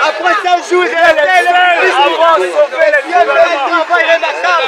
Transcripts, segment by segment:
Après 5 jours, avant de sauver les liens, le travail remarquable.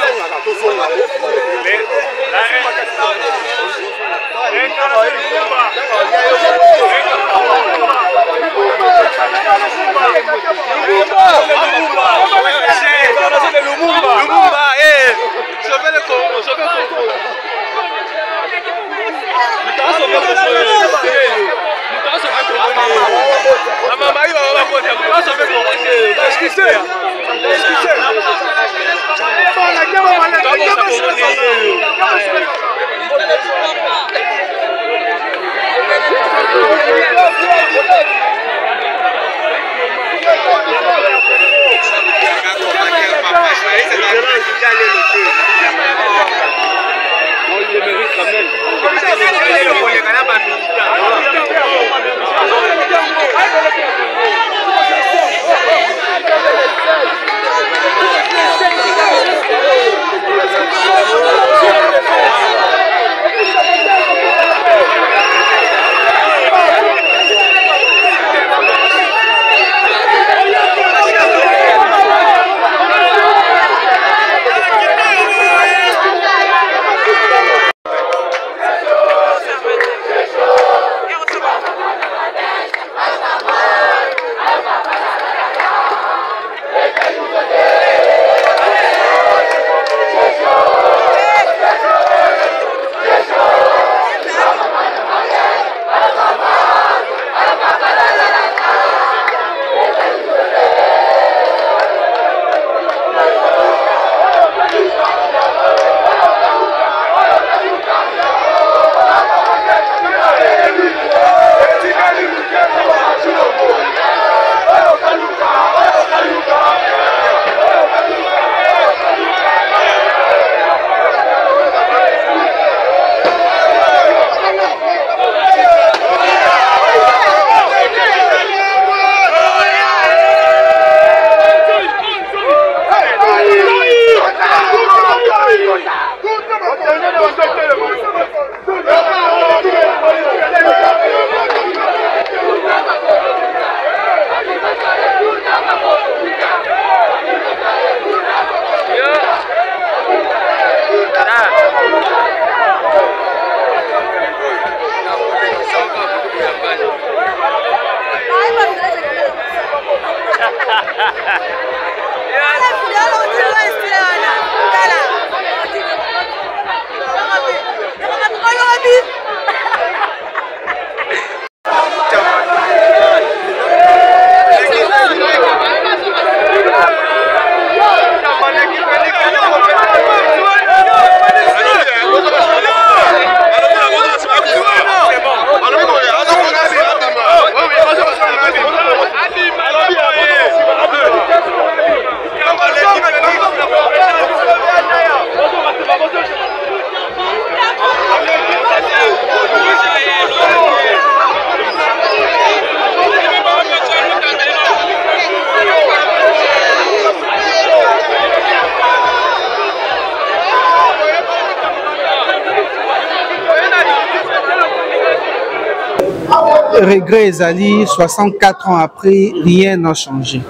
Regret Ezali, 64 ans après, rien n'a changé.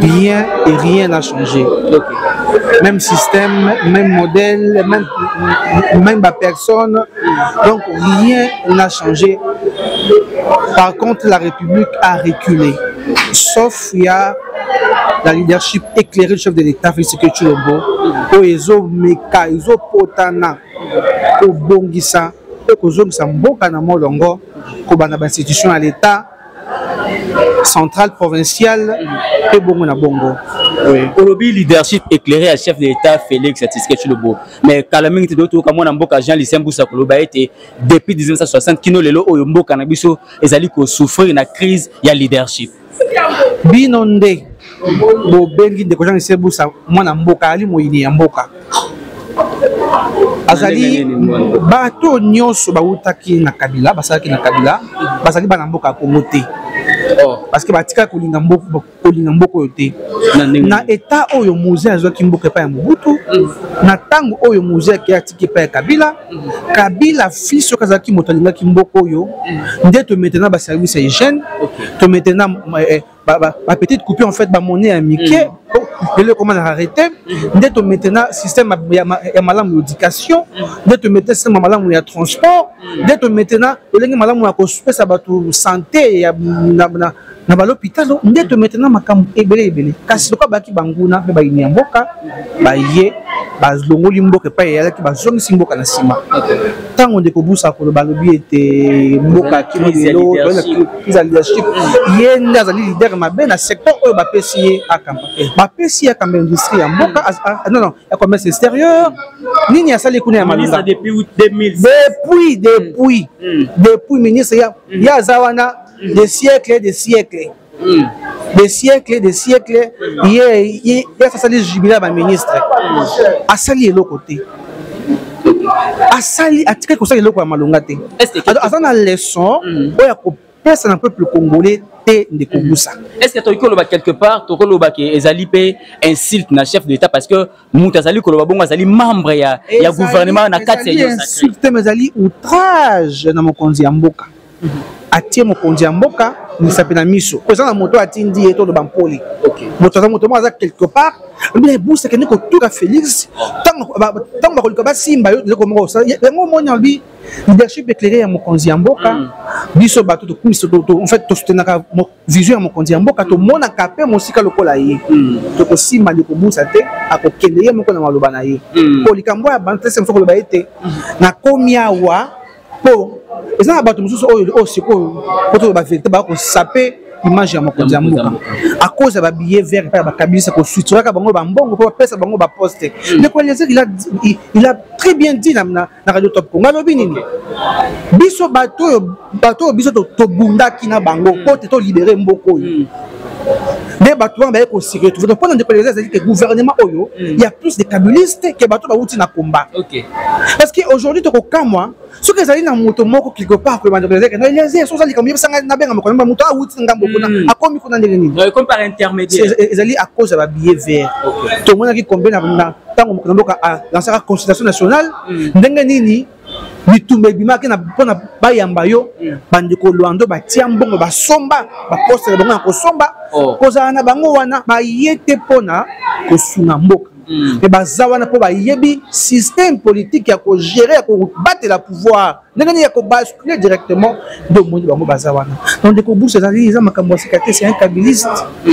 Rien et rien n'a changé. Même système, même modèle, même personne. Donc rien n'a changé. Par contre, la République a reculé. Sauf il y a la leadership éclairée du chef de l'État, Félix Tshilombo, Oezo Meka, Oezo Potana, Obongisa, Okozongisa Mboka na Molongo, Kobana institution à l'État central, provincial et Bongo na Bongo. Olobi leadership éclairé à chef de l'État Félix Tshilombo. Mais Kalaming te doto comme on Mboka Jean Lucien Boussa Koloba été depuis 1960 kino lelo oyo Mboka na biso ezali ko souffrir na crise ya leadership. Binonde bo bengi de Jean Lucien Boussa mwana Mboka ali moyini ya Mboka. Azali bato nyonso bautaki na Kabila, basalaki na Kabila, basali bana Mboka Kongo te. parce que batika kolinga mboko yote na état oyo Moïse azwaki mboka pa ya Mobutu na tango oyo Moïse atiki pa ya Kabila fils soki azalaki moto alingaki mboka oyo nde to maintenant ba service hygiène to maintenant ba petite coupure en fait ba monnaie à Mickey le comment arrêter nde to maintenant système ya malamu éducation nde to maintenant système malamu ya transport nde to maintenant olenge malamu ya ko pesa bato santé ya na ba l'hôpital nde to maintenant makambo ebele kasi lokwa baki banguna pe ba ini mboka ba ye bazongoli mboka pa ya ki bazongisi mboka na sima tango ndeko busa ko balobi ete mboka kino lelo za leadership ye ndaza leader mabe na secteur oyo bapesi ye akamba bapesi ya kamba industrie ya mboka non ya commerce extérieur nini asali kuna ya malunga depuis 2000 depuis ministre ya zawana des siècles il asali jubilé ba ministre asali eloko te asali atika ko sali eloko ya malunga te azana leçon oya ko pesa na peuple congolais te ndeko busa. Est-ce que tu as quelque part tu as ezali pe insulte na chef d'état parce que mutu azali koloba bongo azali membre ya gouvernement na 4 insulte mais azali outrage na mokonzi ya mboka atie mokonzi ya mboka ni sapena miso ko na moto atindi eto do bampoli moto mo aza quelque part mais busa ke ndeko tuka Félix tango bakolika basimba yo ndeko mo ça ngo monya bi leadership éclairé ya mokonzi ya mboka biso bato to kumiso to en fait to soutenaka vision ya mokonzi ya mboka to mona kapé mosika lokola ye to ko simba ndeko busa te akokende ye moko na maloba na ye ko likambo ya bantese mfoko loba ete na komia wa po ezana bato mususu oyo siko poto ba vérité ba ko saper image ya mokonzi ya mboka à cause ba billet vert pa ba kabisa ko sutura ka bango ba mbongo po pesa bango ba poste le colonel il a très bien dit na radio Top Congo alobi nini biso bato biso to bundaki na bango po te to libérer mboko oyo des bateaux ba ko sécurité vous pendant de coloniser c'est que gouvernement oyo il y a plus de kabylistes que bateaux ba outi na combat parce que aujourd'hui to ko kamwa ce que ça dit na moto moko quelque part que bande coloniser que les sont ali comme sanga na benga moko na moto a outi ngambo kuna akomi kuna ndenge nini comme par intermédiaire ezali à cause ba billet vert to mona ki combien na tango mboka dans sa constitution nationale ndenge nini bitumba bimaki na pona bayamba yo bandeko Luando batia mbongo basomba baposte na bango kosomba kozala na bango wana bayete pona kosunga mboka mais bazawana po bayebi système politique ya ko gérer ya ko battre la pouvoir ndenge ya ko basculer directement de monde bango bazawana donc de ko bouche ezali za makambo sikate c'est un kabiliste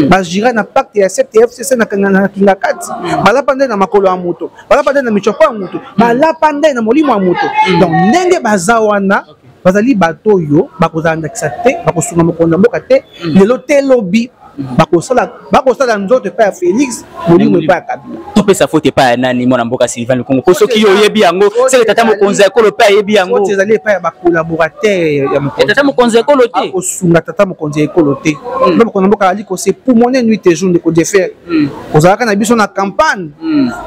bajira na pacte ya CTFCC na kinga kati balapande na makolo ya moto balapande na michopo ya moto balapande na molimo ya moto donc ndenge bazawana bazali bato yo bakozanda kisate bakosunga mokonda mboka te lelo te lobby bakosala nzoto pa ya Félix molimo pa ya Kabila to pesa faute pa ya nani mwana mboka Sylvain le Congo soki yo yebi yango c'est tata mokonzi ekolo pa yebi yango ezali pa ya ba collaborateur ya mokonzi tata mokonzi ekolo te osunga tata mokonzi ekolo te mokonzi mboka ali ko c'est pour monnaie nuit et jour de ko défaire ozalaka na biso na campagne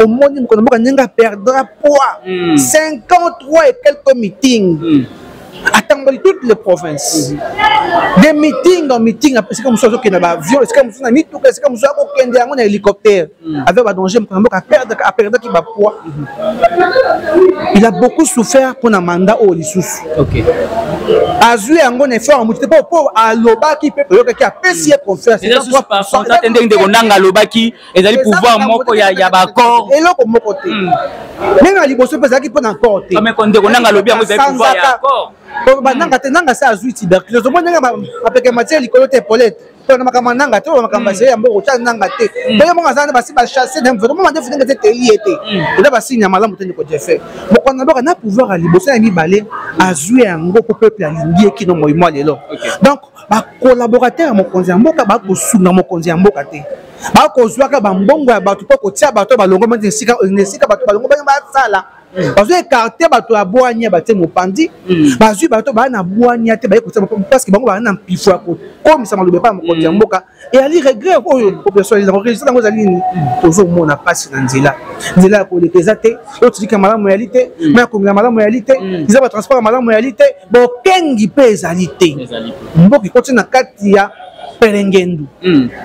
au monde mokonzi mboka nenga perdra poids 53 et quelques meetings attendons toutes les provinces des meetings en meeting c'est comme ça que na ba avion c'est comme ça na mitou c'est comme ça ko kende yango na hélicoptère avec ba danger mboka perdre ki ba poids il a beaucoup souffert pour na mandat au lisusu azui yango na effort muté po alobaki pe yo ki apesi confiance c'est 3% attendez ndeko nanga alobaki ezali pouvoir moko ya ba accord eloko moko te même à liboso pesa ki pona encore te mais ndeko nanga alobi yango ezali pouvoir ya accord nanga te nanga sa azui tuberculose mo nanga apeke matière likolo te polette to na makama nanga te makamba se ya mboko cha nanga te bele mo ngazana basi ba chasser dem vraiment ndefu nanga te liete eza basinya malamu te ndiko jefe mokona boka na pouvoir à liboso ya mibale azui yango ko peuple alingi ekino moyimo lelo donc ba collaborateur ya mokonzi ya mboka ba ko sunga mokonzi ya mboka te ba ko zwaka ba mbongo ya bato po ko tia bato balongo manje sika bato balongo ba sala bazo écarter bato ya boanya baté mopandi bazui bato ba na boanya te ba écouter parce que bango ba na mpifo ko comme ça malobe pa mokonzi ya mboka et ali regret oyo population ils ont registré dans zali toujours mona passe na nzela ko lekeza te autre dit que malamu réalité mais comme la malamu réalité ils ont transport malamu réalité bo kengi pe ezali te mboki continue na kati ya perengendu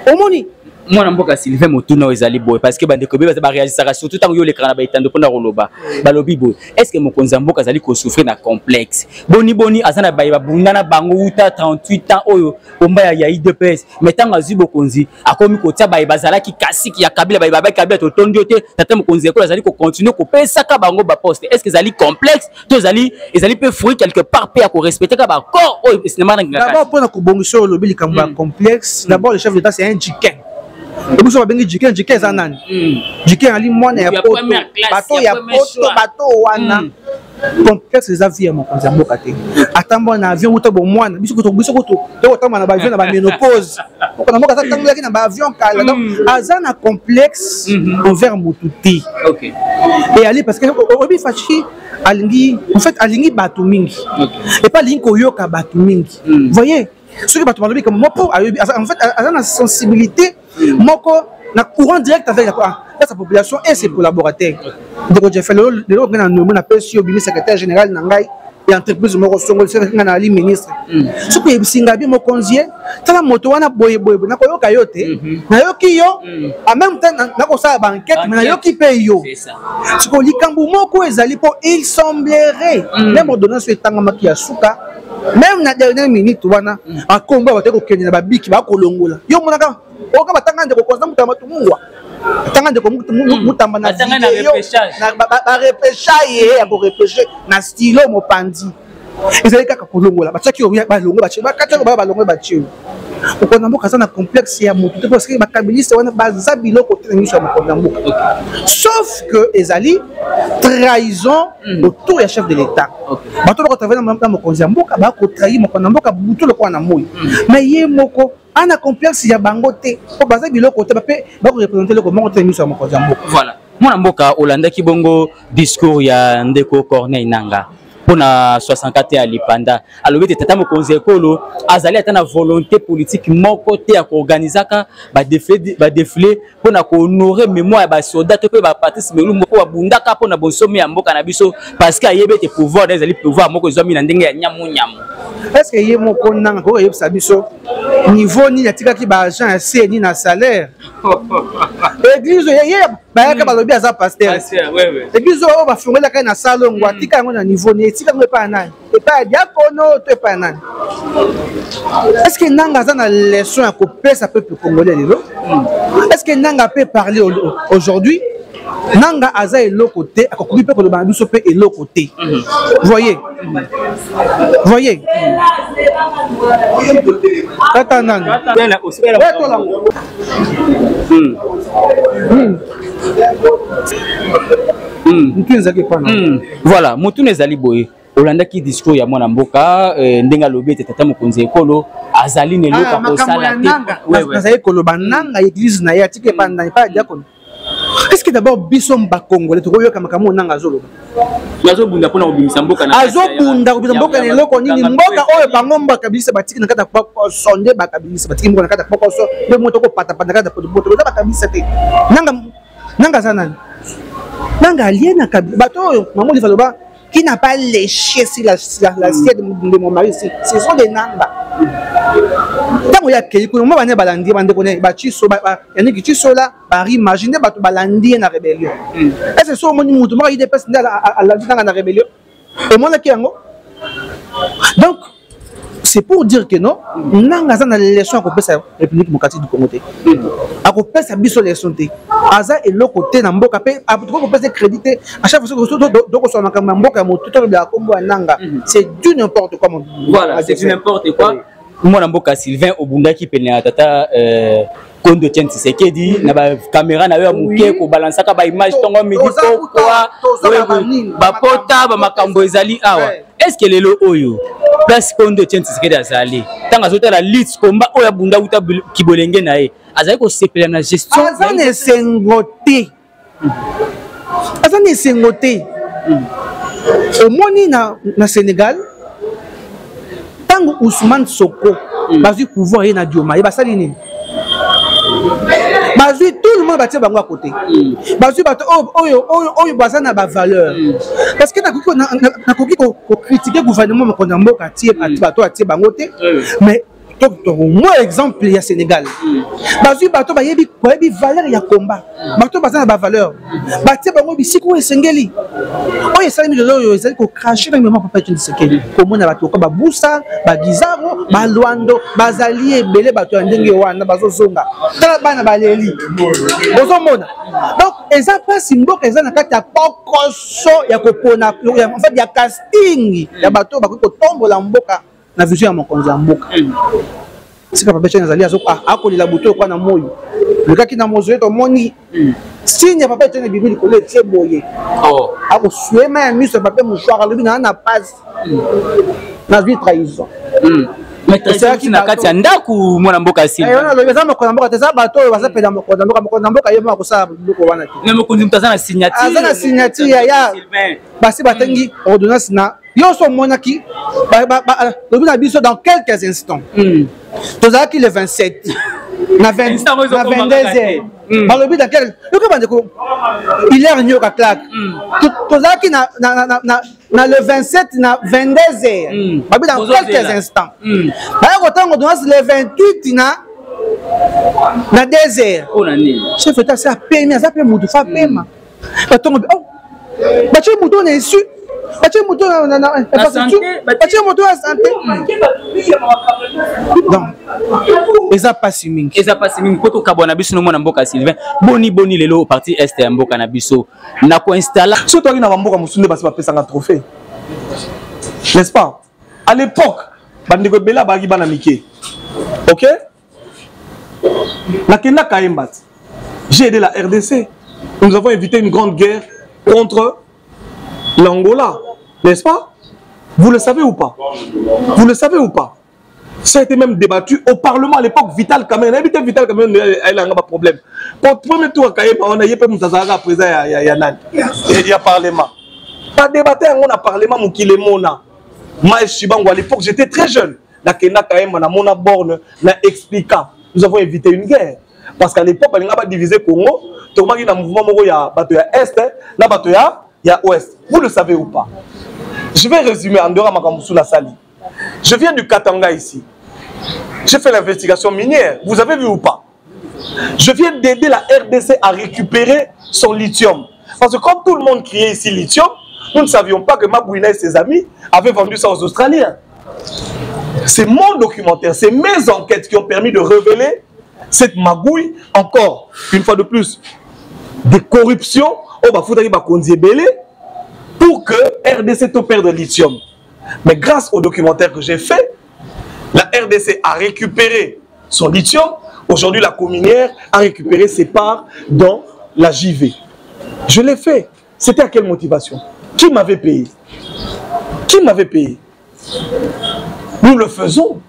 omoni mwana mboka Sylvain Motuna ezali boy parce que bandeko beba ba réagissaka surtout tant yo le kana ba itando pona koloba balobi boy est-ce que mokonza mboka azali ko souffrir na complexe boni azana ba bundana bango uta 38 ans oyo omba ya IDPS mais tant azu bokonzi akomi ko tia ba bazala ki kasiki ya kabila ba kabila to tondio te tata mokonzi ko azali ko continuer ko pesa ka bango ba poste est-ce que ezali complexe to ezali peu fruit quelque part pe ya ko respecter ka ba corps oyo cinéma ngaka d'abord pona ko bongiso lobi likamba complexe d'abord le chef d'état c'est un jiken. Et vous savez, Jiken Zanan. Jiken Ali Mone ya poto, bateau ya poto, bateau wana. Complexe les avions mon konzambo kate. Attends un avion ou to bon moine, biso ko to to na ba avion na ba ménopause. On a mokata tango yaki na ba avion kala. Donc azana complexe envers Motuti. OK. Et ali parce que obi fachi alingi en fait alingi batu mingi. Et pas lingi koyoka batu mingi. Vous voyez? Ce que batu malobi comme moko en fait azana sensibilité moko na courant direct avec sa population et ses collaborateurs. Donc j'ai fait le secrétaire général Nangai et entreprise moko songo na ali ministre. Ce que singabi mo konzie tala moto wana boye na koyoka yote na yoki yo en même temps na ko sa banquette na yoki pe yo. C'est ça. Ce que likambu moko ezali po il semblerait même ordonnance etanga maki ya suka même na dernière minute wana akomba bateko kenya ba biki ba kolongola. Yo monaka oka batanga ndeko koza mutama tumungwa batanga ndeko mutamba na video na ba repêchage ya ko repêcher na stylo mopandi ezali kaka kolongola bataki yo ba longo ba cheba katako ba longo ba chio okona mboka sana complexe ya mutu parce que bakabiliste wana baza biloko tengisha mokona mboka sauf que ezali trahison autour ya chef de l'état bato ko travailler na mokonzi ya mboka ba ko trahir mokona mboka butu lokwa na moyi mais ye moko ana complexe ya bangote ko baza biloko te ba ko représenter le comment tengisha mokonzi ya mboka. Voilà mwana mboka Olanda ki bongo discours ya ndeko Corneille Nanga pona 64 à Lipanda alobi tata mokonzi ekolo azali ata na volonté politique moko te ya ko organiser ka ba défilé pona ko honorer mémoire ya ba soldat pe ba Patrice Lumumba moko babundaka pona bonsomi ya mboka na biso parce que ayebe te pouvoir ezali pouvoir moko ezwami na ndenge ya nyamu. Est-ce que ye moko nanga ko yebisa biso niveau ni yatikaki ba agent ya CNI na salaire église ye bayaka balobi aza pasteur église oyo bafungela kai na salongo atika yango na niveau ni etika ngo epa nani epa diakono to epa nani. Est-ce que nanga aza na leçon ya kopesa peuple congolais lelo? Est-ce que nanga peut parler aujourd'hui? Nanga aza eloko te akokoki pe koloba biso pe eloko te. Voyez voyez kata nani voilà mutune ezali boye Olanda ki discours ya mwana mboka ndenga lobi te tata mokonzi ekolo azali ne loka ko sala te azali koloba nanga église na ya tike pa na pa diakono. Est-ce que d'abord biso mba congolais to koyoka makambo nanga azoloba azobunda pona obimisa mboka na azobunda obimisa mboka ne loko nini mboka oyo bango mboka kabisa batiki na kata poko sonde bakabilisa batiki mboka na kata poko so be moto ko pata pata kata poto poto bakabilisa te nanga sana nanga aliena kabisa bato oyo mamoli faloba qui n'a pas léché si la sienne de mon mari ce sont des nanga tango ya kei ko mo bana balandi bande ko ne ba chiso ba yani ki chiso la ba imaginer bato balandi na rébellion est-ce que so moni mutu mo ide pes ndala ala ditanga na rébellion et moi la ki yango donc c'est pour dire que non nanga za na leçon ko pesa République démocratique du Congo te ako pesa biso leçon te aza eloko te na mboka pe ko pesa crédité à chaque fois que donc so na mboka motu to ya kombo nanga c'est du n'importe quoi. Voilà c'est du n'importe quoi. Mwana mboka Sylvain obundaki pene ya tata Kondo Tien Tshisekedi na ba caméra na yo muke ko balancer ka ba image tongo midi pourquoi ba pota ba makambo ezali awa. Est-ce que lelo oyo place Kondo Tien Tshisekedi azali tanga zota la lutte combat oya bunda uta kibolenge na ye azali ko sepela na gestion azane sengote omoni na Sénégal tango Ousmane Soko bazui pouvoir et na Dioma et basali nini bazui tout le monde batie bango à côté bazui bato oyo bazana ba valeur parce que na koki ko critiquer gouvernement mokonda mboka tie bato atie bango te mais moi exemple il y a Sénégal bazui bato bayebi valeur ya combat bato bazana ba valeur batie bango bisiko esengeli oyo esali milolo oyo ezali ko cracher na mama papa Tshisekedi komona bato ko babusa bagizaro balwando bazali ebele bato ya ndenge wana bazozonga tala bana baleli bozomona donc eza pas simboka eza na kati ya kokoso ya kopona en fait ya casting ya bato bakoko tombola mboka na vision ya mokonzi ya mboka sika papa Tshisekedi azali azo akolela buto kwa na moyo lekaki na mozo to moni signe papa Tshisekedi bibili kole tie boye ako suema ya miso papa mouchoir alobi na passe na vie trahison mais trahison na kati ya ndaku mwana mboka asili ona lobi za mokonzi mboka teza bato oyo baza pela mokonzi mboka yema ko sa biloko wana ti na mokonzi mtazana signature azana signature ya basi batengi ordonnance na yoso monaki lobi na biso dans quelques instants tozalaki le 27 na 22h balobi dans quel yoka bandeko il est nyoka claque tozalaki na le 27 na 22h babi dans quelques instants baya kotango ordonnance le 28 na 2h chef état ça pema ça pe mutu fa pema batongo bachi mutu na isu bachi mutu na santé donc eza pasi mingi poto kabona biso no mwana mboka Sylvain boni lelo parti est ya mboka na biso na ko installer surtout na mboka musunde basi bapesanga trophée n'est-ce pas à l'époque bandeko bela bagi bana mike OK la kenda kaembat j'ai aidé la RDC nous avons évité une grande guerre contre l'Angola, n'est-ce pas? Vous le savez ou pas? Vous le savez ou pas? Ça a été même débattu au Parlement à l'époque. Vital Kamerhe, habité Vital Kamerhe, il a un problème. Pour le premier tour, on a eu pas Moutazaga présent, il y a Parlement. Pas débattu, on a Parlement, Moukilemona. Moi, à l'époque, j'étais très jeune. La Kena Kaem, on a borne, on a expliqué. Nous avons évité une guerre. Parce qu'à l'époque, on n'a pas divisé Congo. Tout le monde a un mouvement, il y a Est, il y a Ouest. Vous le savez ou pas? Je vais résumer en dehors de la Sali. Je viens du Katanga ici. J'ai fait l'investigation minière. Vous avez vu ou pas? Je viens d'aider la RDC à récupérer son lithium. Parce que comme tout le monde criait ici lithium, nous ne savions pas que Mabouina et ses amis avaient vendu ça aux Australiens. C'est mon documentaire, c'est mes enquêtes qui ont permis de révéler cette magouille, encore une fois de plus, des corruptions pour que RDC te perde le lithium. Mais grâce au documentaire que j'ai fait, la RDC a récupéré son lithium. Aujourd'hui, la communière a récupéré ses parts dans la JV. Je l'ai fait. C'était à quelle motivation? Qui m'avait payé? Qui m'avait payé? Nous le faisons.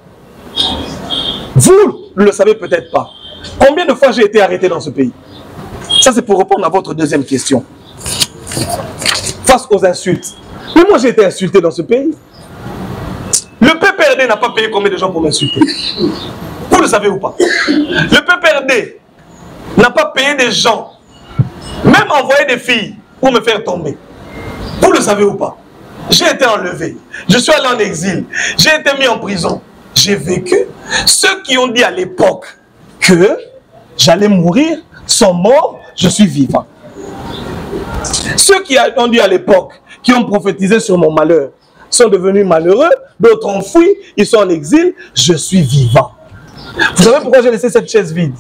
Vous ne le savez peut-être pas. Combien de fois j'ai été arrêté dans ce pays? Ça, c'est pour répondre à votre deuxième question. Face aux insultes. Mais moi, j'ai été insulté dans ce pays. Le PPRD n'a pas payé combien de gens pour m'insulter? Vous le savez ou pas? Le PPRD n'a pas payé des gens, même envoyé des filles pour me faire tomber. Vous le savez ou pas? J'ai été enlevé. Je suis allé en exil. J'ai été mis en prison. J'ai vécu. Ceux qui ont dit à l'époque que j'allais mourir sont morts, je suis vivant. Ceux qui ont dit à l'époque, qui ont prophétisé sur mon malheur, sont devenus malheureux, d'autres ont fui, ils sont en exil, je suis vivant. Vous savez pourquoi j'ai laissé cette chaise vide?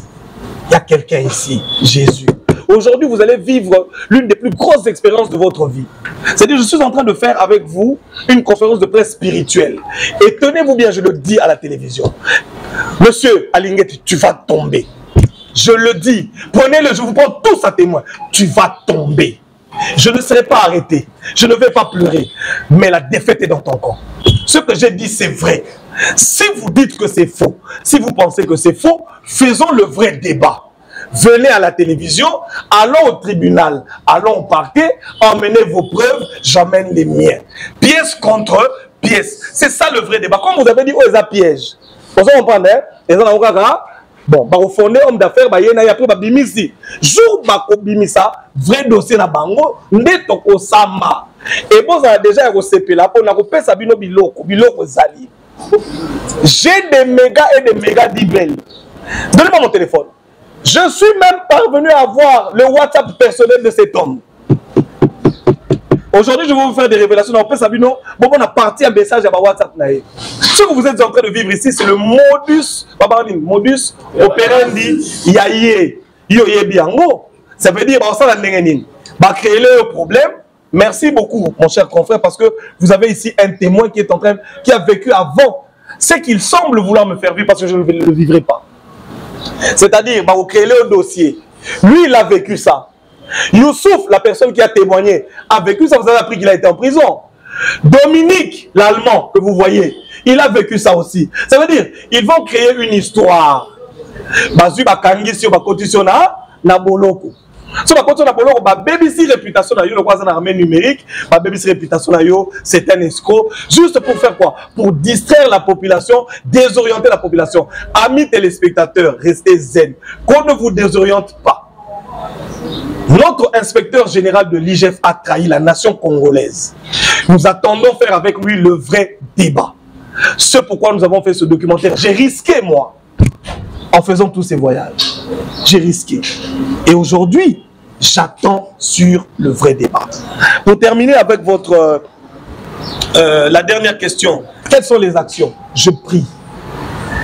Il y a quelqu'un ici, Jésus. Aujourd'hui, vous allez vivre l'une des plus grosses expériences de votre vie. C'est-à-dire, je suis en train de faire avec vous une conférence de presse spirituelle. Et tenez-vous bien, je le dis à la télévision. Monsieur Alinguet, tu vas tomber. Je le dis. Prenez-le, je vous prends tous à témoin. Tu vas tomber. Je ne serai pas arrêté. Je ne vais pas pleurer. Mais la défaite est dans ton corps. Ce que j'ai dit, c'est vrai. Si vous dites que c'est faux, si vous pensez que c'est faux, faisons le vrai débat. Venez à la télévision, allons au tribunal, allons au parquet, emmenez vos preuves, j'emmène les miens. Pièce contre pièce. C'est ça le vrai débat. Comme vous avez dit, oh, ils ont piège. Vous comprenez? Ils ont bon, au fondé, homme d'affaires, il y a après Bimisi. Jour Bimisa, vrai dossier na bango, ndetoko sama. Et bon, ça a déjà un CP là, on a repéré Sabino Biloko, Biloko Zali. J'ai des méga et des méga d'emails. Donnez-moi mon téléphone. Je suis même parvenu à voir le WhatsApp personnel de cet homme. Aujourd'hui, je vais vous faire des révélations. On peut savoir, non, bon, on a parti un message à WhatsApp. Ce que vous êtes en train de vivre ici, c'est le modus operandi yaye yoyebiango. Ça veut dire, ça va créer le problème. Merci beaucoup, mon cher confrère, parce que vous avez ici un témoin qui est en train, qui a vécu avant ce qu'il semble vouloir me faire vivre, parce que je ne le vivrai pas. C'est-à-dire, vous créez le dossier. Lui, il a vécu ça. Youssouf, la personne qui a témoigné, a vécu ça. Vous avez appris qu'il a été en prison. Dominique, l'Allemand que vous voyez, il a vécu ça aussi. Ça veut dire, ils vont créer une histoire. Bazu bakangi sur bakotisiona na boloko. So bakotisiona na boloko ba BBC réputation na yo le croisant armée numérique, ba BBC réputation na yo, c'est un escroc juste pour faire quoi? Pour distraire la population, désorienter la population. Amis téléspectateurs, restez zen. Qu'on ne vous désoriente pas. Notre inspecteur général de l'IGF a trahi la nation congolaise. Nous attendons faire avec lui le vrai débat. C'est pourquoi nous avons fait ce documentaire. J'ai risqué, moi, en faisant tous ces voyages. J'ai risqué. Et aujourd'hui, j'attends sur le vrai débat. Pour terminer avec votre... la dernière question. Quelles sont les actions? Je prie.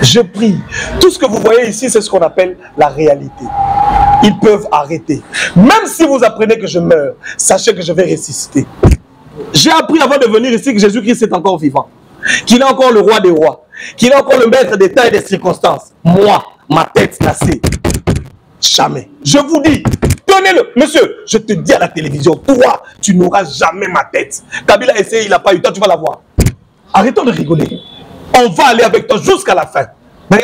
Je prie. Tout ce que vous voyez ici, c'est ce qu'on appelle la réalité. Ils peuvent arrêter. Même si vous apprenez que je meurs, sachez que je vais ressusciter. J'ai appris avant de venir ici que Jésus-Christ est encore vivant. Qu'il est encore le roi des rois. Qu'il est encore le maître des temps et des circonstances. Moi, ma tête cassée. Jamais. Je vous dis, tenez-le. Monsieur, je te dis à la télévision, toi, tu n'auras jamais ma tête. Kabila a essayé, il n'a pas eu. Toi, tu vas la voir. Arrêtons de rigoler. On va aller avec toi jusqu'à la fin. Moi,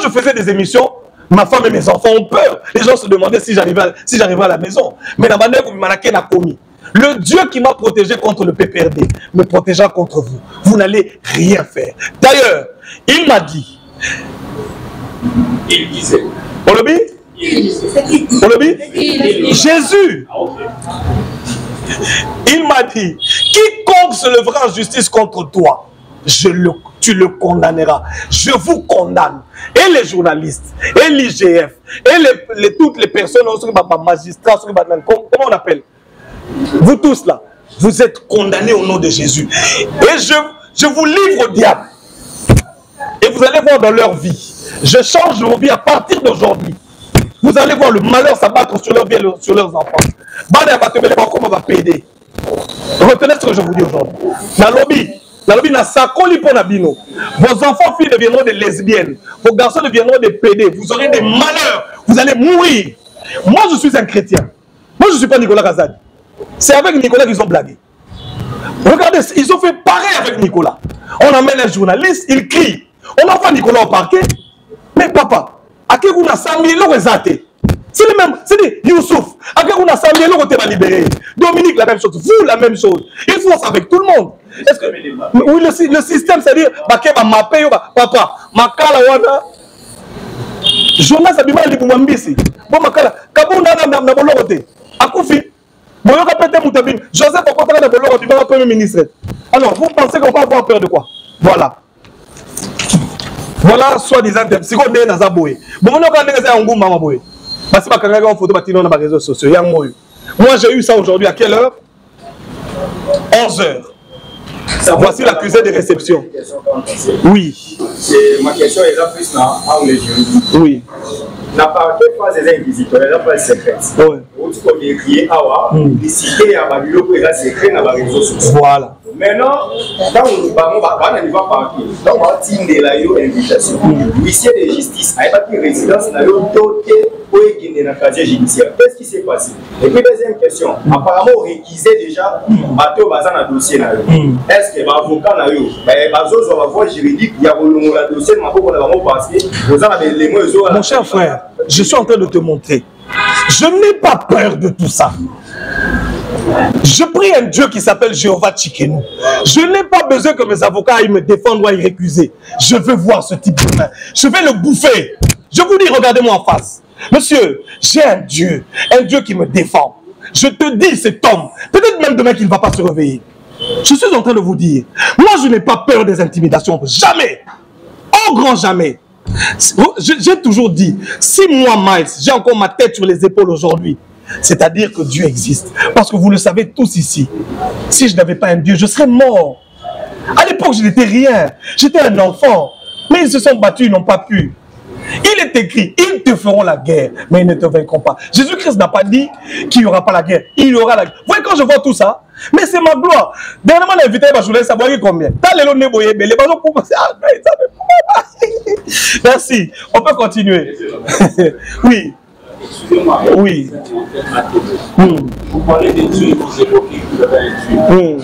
je faisais des émissions, ma femme et mes enfants ont peur. Les gens se demandaient si j'arrivais à la maison. Mais dans le Dieu qui m'a protégé contre le PPRD me protégera contre vous. Vous n'allez rien faire. D'ailleurs, il m'a dit... Il disait... On le dit? Jésus. Il m'a dit, quiconque se lèvera en justice contre toi, tu le condamneras. Je vous condamne. Et les journalistes, et l'IGF, et toutes les personnes, magistrats, comment on appelle? Vous tous là, vous êtes condamnés au nom de Jésus. Et je vous livre au diable. Et vous allez voir dans leur vie. Je change leur vie à partir d'aujourd'hui. Vous allez voir le malheur s'abattre sur leur vie et sur leurs enfants. Comment on va payer? Retenez ce que je vous dis aujourd'hui. Dans le lobby, vos enfants, filles deviendront des lesbiennes. Vos garçons deviendront des pédés. Vous aurez des malheurs. Vous allez mourir. Moi, je suis un chrétien. Moi, je ne suis pas Nicolas Kazadi. C'est avec Nicolas qu'ils ont blagué. Regardez, ils ont fait pareil avec Nicolas. On emmène un journaliste, il crie. On envoie Nicolas au parquet. Mais papa, à qui vous avez 100 000 euros? C'est le même, c'est dit Youssouf. À qui vous avez 100 000 euros, tu vas libérer. Dominique, la même chose. Vous, la même chose. Ils font ça avec tout le monde. Est-ce que, oui, le système, c'est-à-dire, papa, makala wana. Jonas abima libumambisi. Bon makala, kabuna na bolorote. Akufi. Boyoka pete mutabine. Joseph Okotaka na bolorote, il va premier ministre. Alors, vous pensez qu'on va avoir peur de quoi? Voilà. Voilà, soi-disant, c'est quoi des Nazaboé. Bon, on a quand même un goût, maman boy. Parce que quand on photo bâtiment dans les réseaux sociaux, moi j'ai eu ça aujourd'hui à quelle heure? 11 h. Voici l'accusé de réception. Oui. Ma question est là plus en juridique. Oui. La partie phase des inquisiteurs, la phase secrète. Oui. Vous pouvez écrire Awa, décider à Babylone pour les secrets dans les réseaux sociaux. Voilà. Maintenant, quand on va partir, donc on va tirer la invitation. L'huissier de justice a été résidence dans le doté pour gagner dans le casier judiciaire. Qu'est-ce qui s'est passé? Et puis deuxième question, apparemment on réquisait déjà bateau basé dans le dossier. Est-ce que l'avocat n'a eu la voie juridique, il y a le dossier, mon cher frère, je suis en train de te montrer. Je n'ai pas peur de tout ça. Je prie un Dieu qui s'appelle Jéhovah Tchikenu. Je n'ai pas besoin que mes avocats aillent me défendre ou aillent récuser. Je veux voir ce type de main. Je vais le bouffer. Je vous dis, regardez-moi en face. Monsieur, j'ai un Dieu qui me défend. Je te dis, cet homme, peut-être même demain qu'il ne va pas se réveiller. Je suis en train de vous dire, moi je n'ai pas peur des intimidations, jamais, au grand jamais. J'ai toujours dit, si moi Miles, j'ai encore ma tête sur les épaules aujourd'hui, c'est-à-dire que Dieu existe. Parce que vous le savez tous ici, si je n'avais pas un Dieu, je serais mort. À l'époque, je n'étais rien, j'étais un enfant, mais ils se sont battus, ils n'ont pas pu. Il est écrit, ils te feront la guerre, mais ils ne te vaincront pas. Jésus-Christ n'a pas dit qu'il n'y aura pas la guerre. Il y aura la guerre. Vous voyez, quand je vois tout ça, mais c'est ma gloire. Dernièrement, l'invité va jouer, ça va combien? Merci. On peut continuer. Oui. Excusez-moi. Oui. Vous parlez de Dieu et vous évoquez que vous avez un Dieu.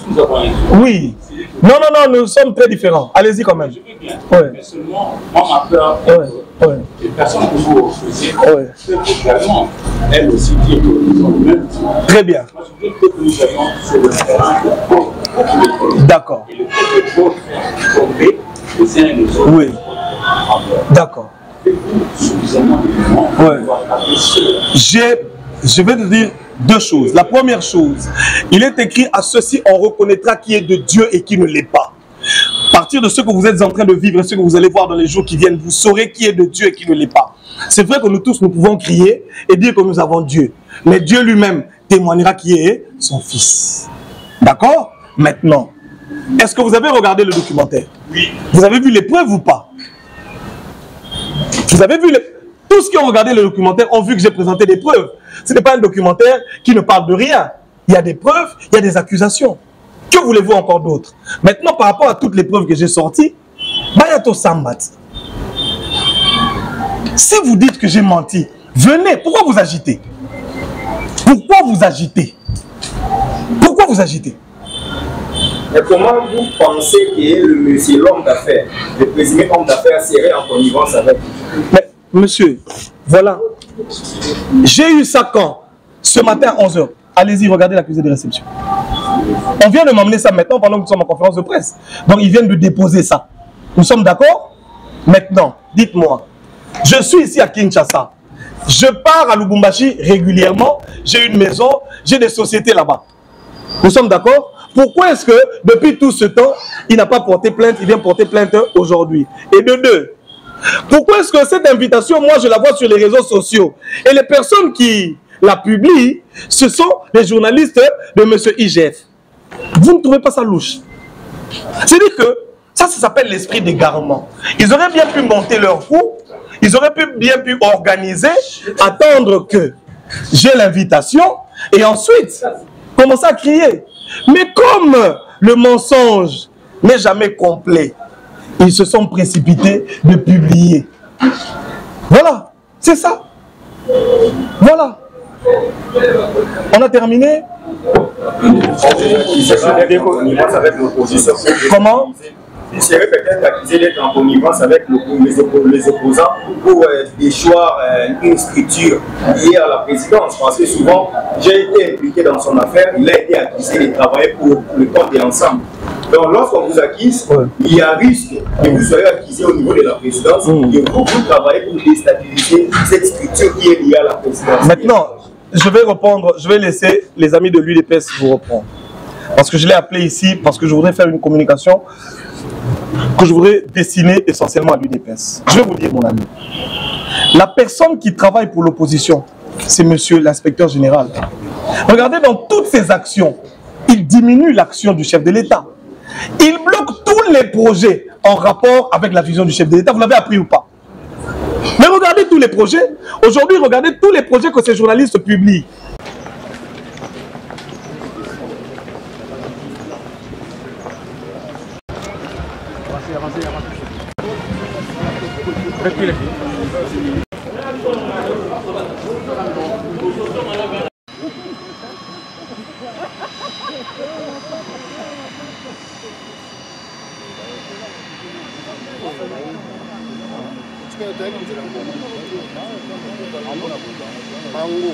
Nous avons un Dieu. Oui. Non, nous sommes très différents. Allez-y quand même. Je veux bien. Ouais. Mais seulement, moi, ma peur, les personnes que vous refusez, peuvent également, elles aussi, dire que nous sommes le même Dieu. Très bien. Moi, je veux que nous soyons sur le terrain de pauvre. D'accord. Et le fait de pauvre faire tomber les uns et les autres. Oui. D'accord. Suffisamment je vais te dire deux choses. La première chose, il est écrit à ceci, on reconnaîtra qui est de Dieu et qui ne l'est pas. À partir de ce que vous êtes en train de vivre et ce que vous allez voir dans les jours qui viennent, vous saurez qui est de Dieu et qui ne l'est pas. C'est vrai que nous tous, nous pouvons crier et dire que nous avons Dieu. Mais Dieu lui-même témoignera qui est son Fils. D'accord? Maintenant, est-ce que vous avez regardé le documentaire? Oui. Vous avez vu les preuves ou pas? Vous avez vu, tous ceux qui ont regardé le documentaire ont vu que j'ai présenté des preuves. Ce n'est pas un documentaire qui ne parle de rien. Il y a des preuves, il y a des accusations. Que voulez-vous encore d'autre? Maintenant, par rapport à toutes les preuves que j'ai sorties, Bayato Sambat. Si vous dites que j'ai menti, venez, pourquoi vous agitez? Pourquoi vous agitez? Pourquoi vous agitez? Mais comment vous pensez que le monsieur, l'homme d'affaires, le présumé homme d'affaires serait en connivence avec vous? Mais, monsieur, voilà. J'ai eu ça quand? Ce matin à 11h. Allez-y, regardez l'accusé de réception. On vient de m'emmener ça maintenant pendant que nous sommes en conférence de presse. Donc, ils viennent de déposer ça. Nous sommes d'accord? Maintenant, dites-moi. Je suis ici à Kinshasa. Je pars à Lubumbashi régulièrement. J'ai une maison, j'ai des sociétés là-bas. Nous sommes d'accord? Pourquoi est-ce que, depuis tout ce temps, il n'a pas porté plainte, il vient porter plainte aujourd'hui? Et de deux, pourquoi est-ce que cette invitation, moi, je la vois sur les réseaux sociaux? Et les personnes qui la publient, ce sont les journalistes de M. IGF. Vous ne trouvez pas ça louche? C'est-à-dire que ça s'appelle l'esprit d'égarement. Ils auraient bien pu monter leur coup, ils auraient bien pu organiser, attendre que j'ai l'invitation, et ensuite, commencer à crier. Mais comme le mensonge n'est jamais complet, ils se sont précipités de publier. Voilà, c'est ça. Voilà. On a terminé. Comment? Il serait peut-être accusé d'être en connivence avec les opposants pour déchoir une structure liée à la présidence. Parce que souvent, j'ai été impliqué dans son affaire, il a été accusé de travailler pour le compte de l'ensemble. Donc lorsqu'on vous accuse, il y a risque que vous soyez accusé au niveau de la présidence et vous travaillez pour déstabiliser cette structure qui est liée à la présidence. Maintenant, je vais répondre, je vais laisser les amis de l'UDPS vous reprendre. Parce que je l'ai appelé ici, parce que je voudrais faire une communication que je voudrais destiner essentiellement à l'UDPS. Je vais vous dire, mon ami, la personne qui travaille pour l'opposition, c'est monsieur l'inspecteur général. Regardez, dans toutes ses actions, il diminue l'action du chef de l'État. Il bloque tous les projets en rapport avec la vision du chef de l'État. Vous l'avez appris ou pas? Mais regardez tous les projets. Aujourd'hui, regardez tous les projets que ces journalistes publient. Bango.